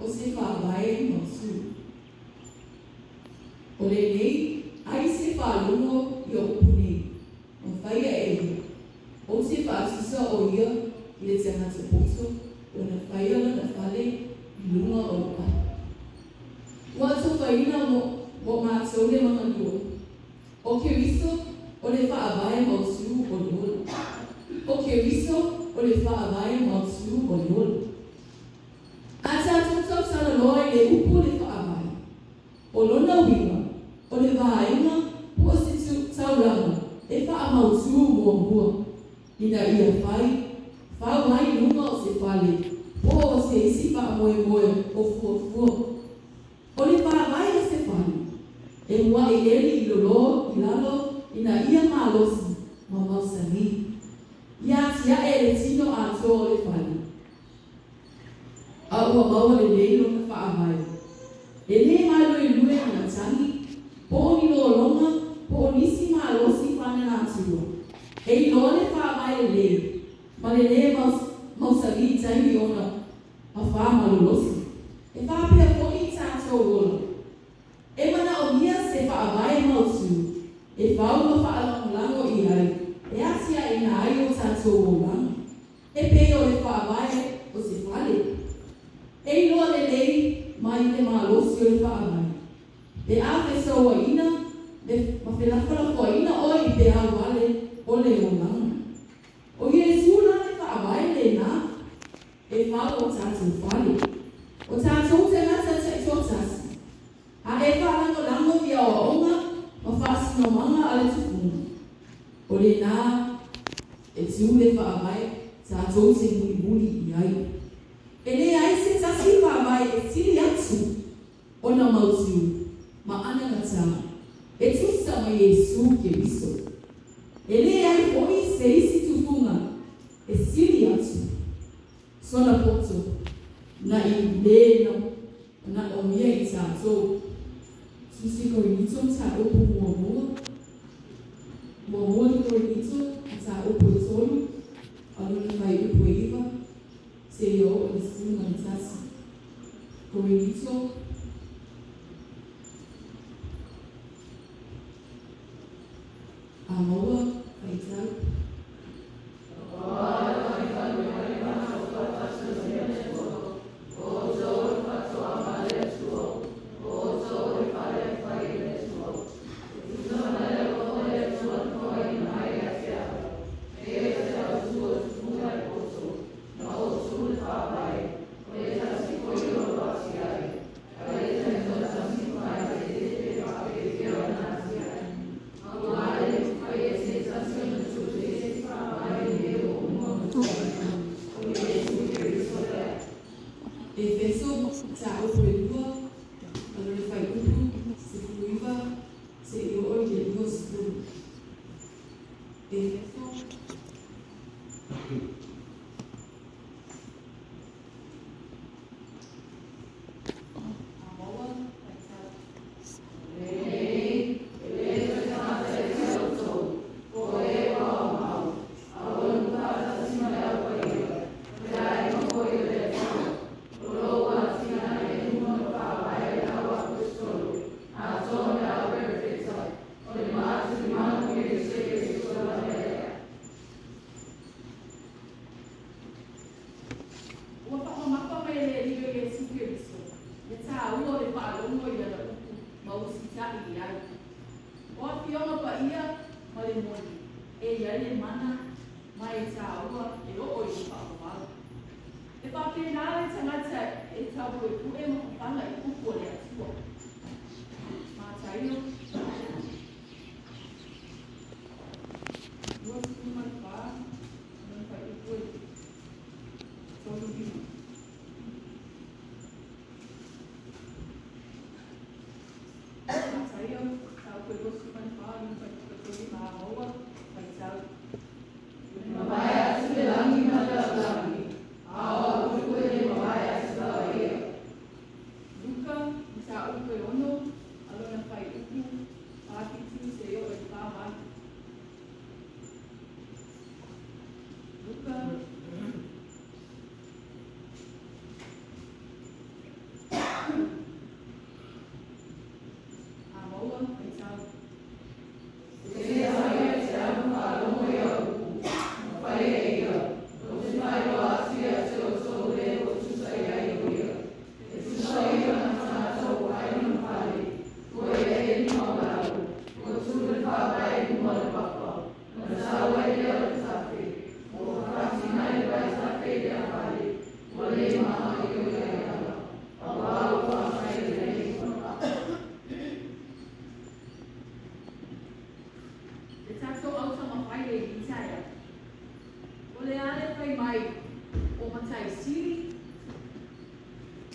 o se whawae mo su. O le nei, ai se whalungo i o upune, o whaia e o se whaatisa o ia i le tanga te poso, o na whaia na whale i lunga o lupa. Wa so whaina mo mātou le mga lua. O ke riso o le whaavae mo su o lulu. O ke riso o le whaavae mo su o lulu. A tātou tau sana loa i le upu le whaavae. O lona winga, o le vāinga, po o se tauranga, e whaamau su mua mua. Ina ia whai lunga o se whale, po o se isi whaamoe moe o fua. O le whaavae o se whale, e mua i eri i lolo, i lalo, ina ia malosi, ma mausani. Ia tia e le tino a toa o le whale. A ua maua le leilo na whaavae. E le malo i lue na tangi, po o ni lo longa, po o nisi malosi whane na atua. E i loa le whaavae le, ma le mausani taimi ona, a wha malolosi. E whapea poni tātou ola. E mana o nia se whaavae mautu. E whauma whaalango i ai. E atia i na ai o tātou ola. E peo le whaavae o se whale. E inoa le lei mai te malosi o le whaavae. E āwhe saua ina, ma whenawhara ina o i te awale o le ola. O Jesu na le whaavae le nā. E whao o tātou whale. O tātou te ngata te tōtasi. A e whalango lango via o onga, ma whaasino manga ale tukunga. O le nā, e tiu le whaavae, tātou te muli i ai. E le ai se tasi whaavae e tiri atu, o na mautiu, ma ana ngata. E tusa ma Jesu ke riso. E le ai hoi se isi tukunga, e siri atu. Sona poto. Na i leno, na o mia i tātou. Susi korinito tā upu mua. Mua ni korinito tā upu e tolu. Alo ni mai upu e iwa. Se i o i sunga ni tasi. Korinito. A maua, kai tau. Luka, sa upe ono, alona fai upu, Kai mai o matai siri.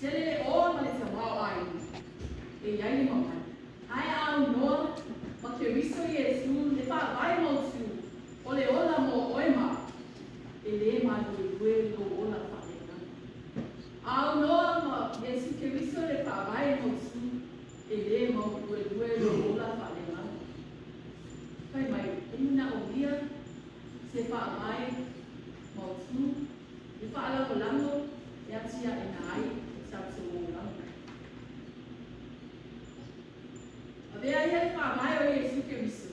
Tele o ma le te wao ai. E iai ni mamai. Ai au noa ma ke riso Yesu le wha vai mo tu. O le ola mo oema. E le ma le ue lo ola whaena. Au noa ma Yesu ke riso le wha vai mo tu. E le ma ue lo ola whaena. Kai mai, ina o lia se wha vai mo tu. E wha ala o lango e atia e na ai sa tu o lango. A vea ia le wha vai o Yesu ke riso.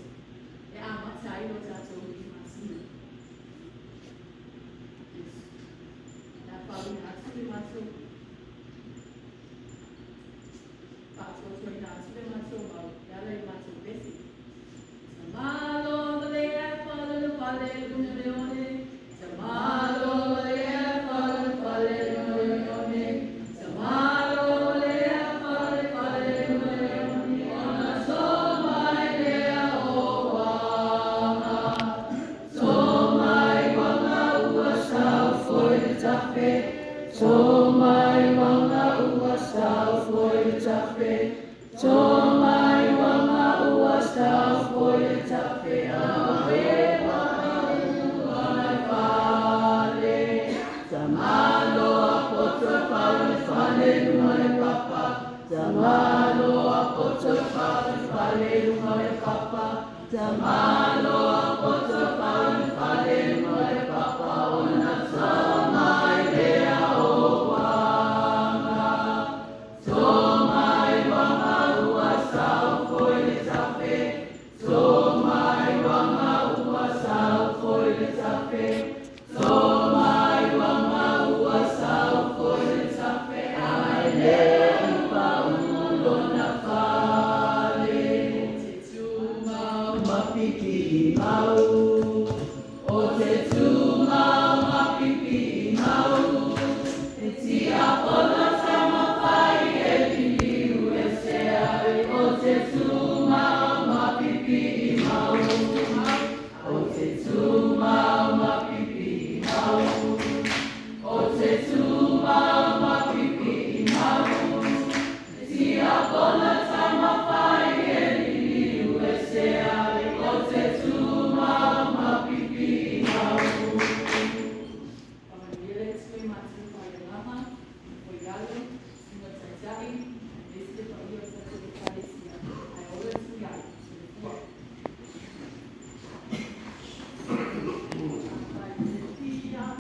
E a matai o tato i masina. Na whaui na atu le mato. Pato toi na atu le mato mau. Yala i mato besi. Tamalo valea fala le fale luna leone. Tamalo valea fala le fale luna leone. Tamalo valea fala le fale luna leone. Ona somai lea oana. Somai wanga ua sau foi le tape. Somai wanga ua sau foi le tape. Somai wanga ua sau foi le tape. Awe wanga ua le fale. Tamalo apoto pau le fale luma le papa. Tamalo apoto pau le fale luma le papa. Tamalo